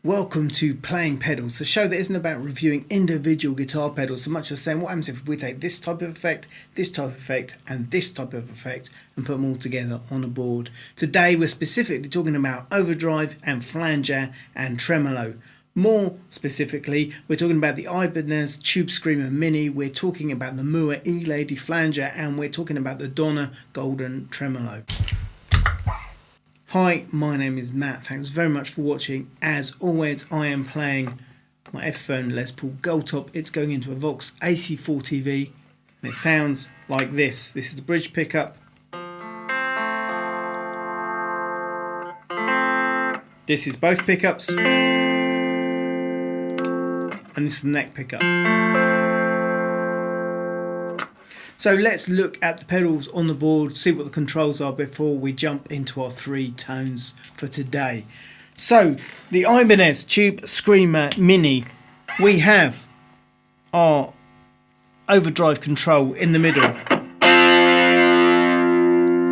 Welcome to Playing Pedals, the show that isn't about reviewing individual guitar pedals so much as saying what happens if we take this type of effect, and this type of effect and put them all together on a board. Today we're specifically talking about overdrive and flanger and tremolo. More specifically, we're talking about the Ibanez Tube Screamer Mini, we're talking about the Mooer E-lady flanger, and we're talking about the Donner Golden Tremolo. Hi, my name is Matt. Thanks very much for watching. As always, I am playing my Epiphone Les Paul Gold top. It's going into a Vox AC4TV and it sounds like this. This is the bridge pickup. This is both pickups. And this is the neck pickup. So let's look at the pedals on the board, see what the controls are before we jump into our three tones for today. So the Ibanez Tube Screamer Mini, we have our overdrive control in the middle.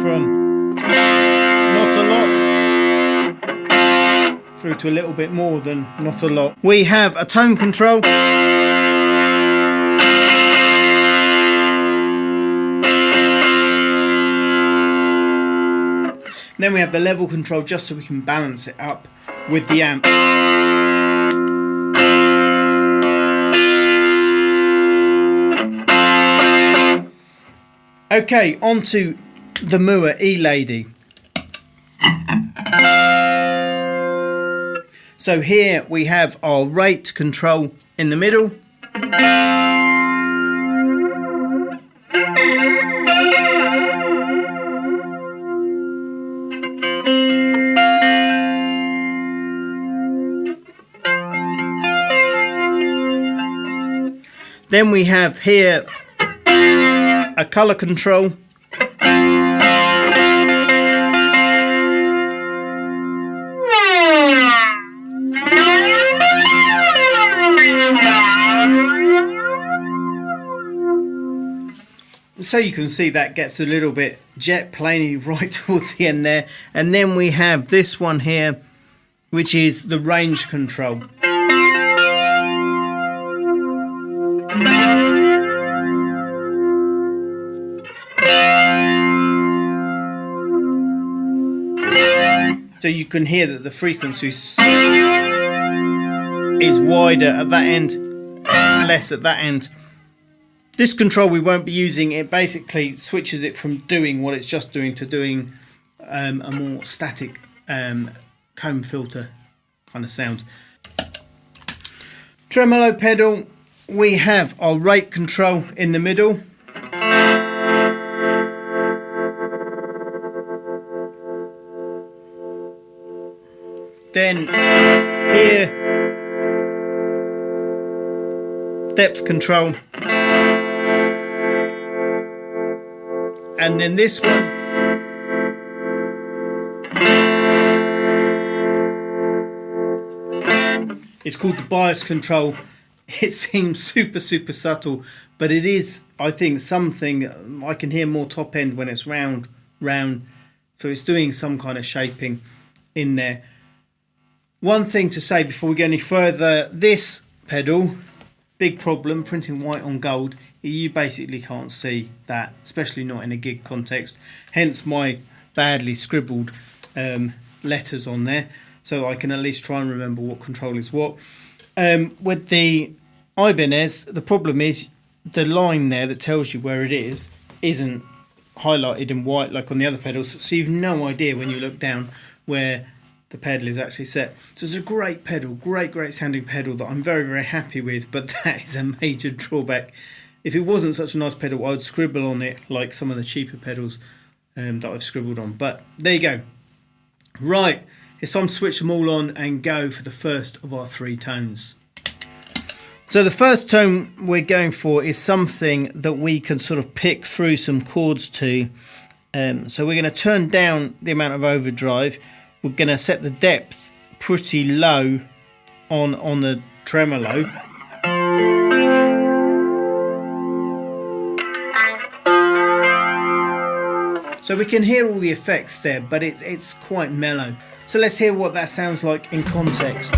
From not a lot through to a little bit more than not a lot. We have a tone control. Then we have the level control just so we can balance it up with the amp. Okay, on to the Mower E-lady. So here we have our rate control in the middle. Then we have here a colour control. So you can see that gets a little bit jet planey right towards the end there. And then we have this one here, which is the range control. So you can hear that the frequency is wider at that end, less at that end. This control we won't be using. It basically switches it from doing what it's just doing to doing a more static comb filter kind of sound. Tremolo pedal, we have our rate control in the middle. Then here, depth control. And then this one is called the bias control. It seems super subtle, but it is, I think, something. I can hear more top end when it's round, so it's doing some kind of shaping in there. One thing to say before we go any further, this pedal, big problem, printing white on gold, you basically can't see that, especially not in a gig context, hence my badly scribbled letters on there, so I can at least try and remember what control is what. With the Ibanez, the problem is the line there that tells you where it is isn't highlighted in white like on the other pedals, so you've no idea when you look down where the pedal is actually set. So it's a great pedal, great sounding pedal that I'm very happy with, but that is a major drawback. If it wasn't such a nice pedal, I would scribble on it like some of the cheaper pedals that I've scribbled on. But there you go. Right, it's time to switch them all on and go for the first of our three tones. So the first tone we're going for is something that we can sort of pick through some chords to. So we're going to turn down the amount of overdrive. We're going to set the depth pretty low on the tremolo. So we can hear all the effects there, but it's quite mellow. So let's hear what that sounds like in context.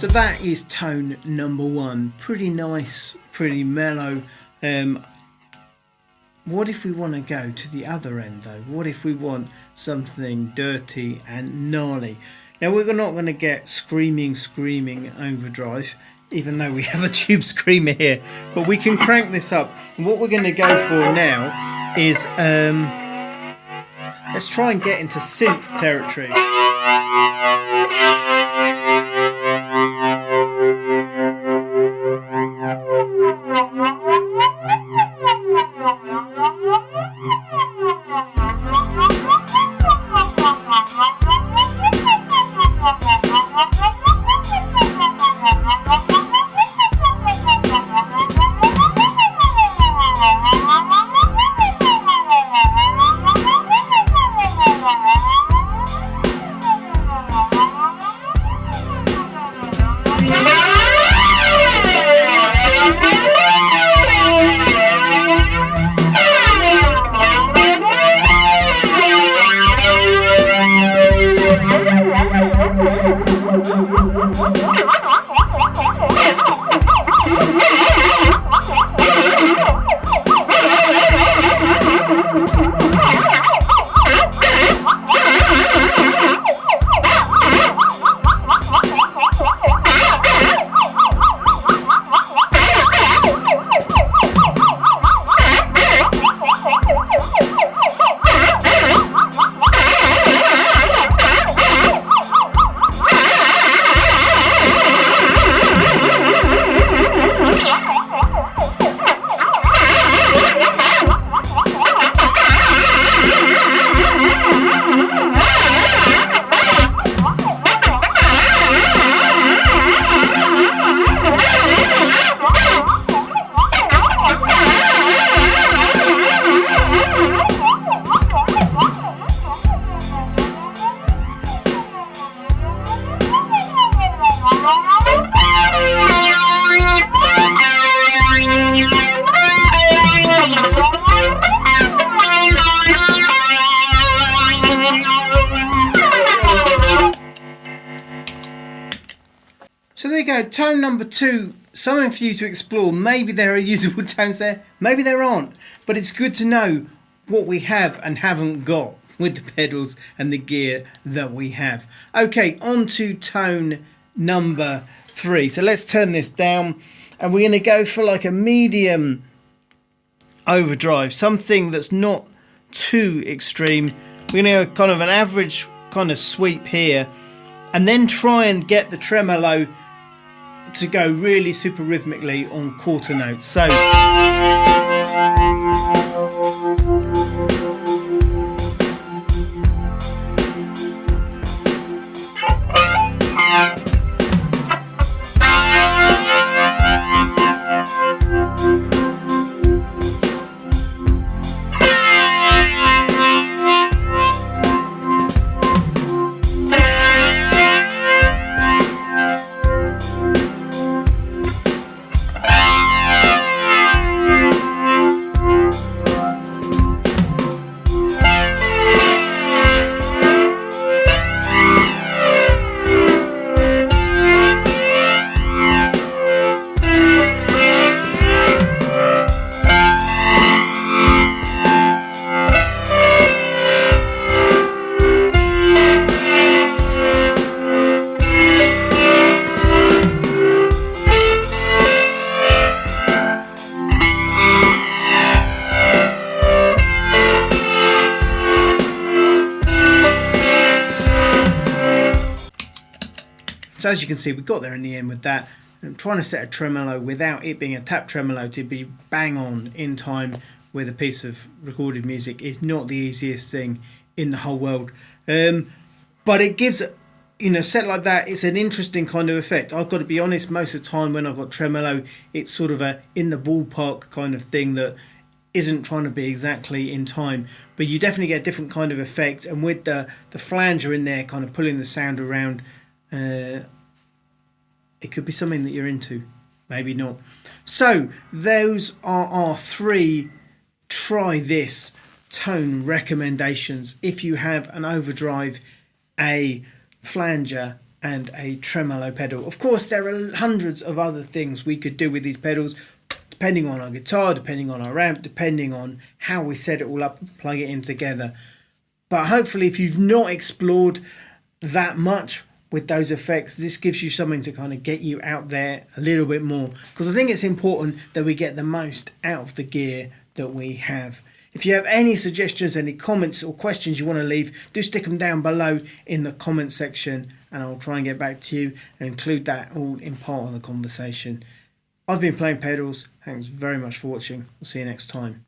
So that is tone number 1. Pretty nice, pretty mellow. What if we want to go to the other end though? What if we want something dirty and gnarly? Now we're not going to get screaming overdrive, even though we have a Tube Screamer here, but we can crank this up. And what we're going to go for now is, let's try and get into synth territory. So there you go, tone number 2, something for you to explore. Maybe there are usable tones there, maybe there aren't, but it's good to know what we have and haven't got with the pedals and the gear that we have. Okay, on to tone number 3. So let's turn this down and we're going to go for like a medium overdrive, something that's not too extreme. We're going to go kind of an average kind of sweep here and then try and get the tremolo to go really super rhythmically on quarter notes. So as you can see, we got there in the end with that. I'm trying to set a tremolo without it being a tap tremolo to be bang on in time with a piece of recorded music is not the easiest thing in the whole world. But it gives, you know, set like that, it's an interesting kind of effect. I've got to be honest, most of the time when I've got tremolo, it's sort of a in the ballpark kind of thing that isn't trying to be exactly in time, but you definitely get a different kind of effect. And with the flanger in there kind of pulling the sound around, it could be something that you're into, maybe not. So those are our 3 try this tone recommendations if you have an overdrive, a flanger and a tremolo pedal. Of course, there are hundreds of other things we could do with these pedals, depending on our guitar, depending on our amp, depending on how we set it all up and plug it in together. But hopefully, if you've not explored that much with those effects, this gives you something to kind of get you out there a little bit more, because I think it's important that we get the most out of the gear that we have. If you have any suggestions, any comments or questions you want to leave, do stick them down below in the comment section, and I'll try and get back to you and include that all in part of the conversation. I've been playing pedals. Thanks very much for watching. We'll see you next time.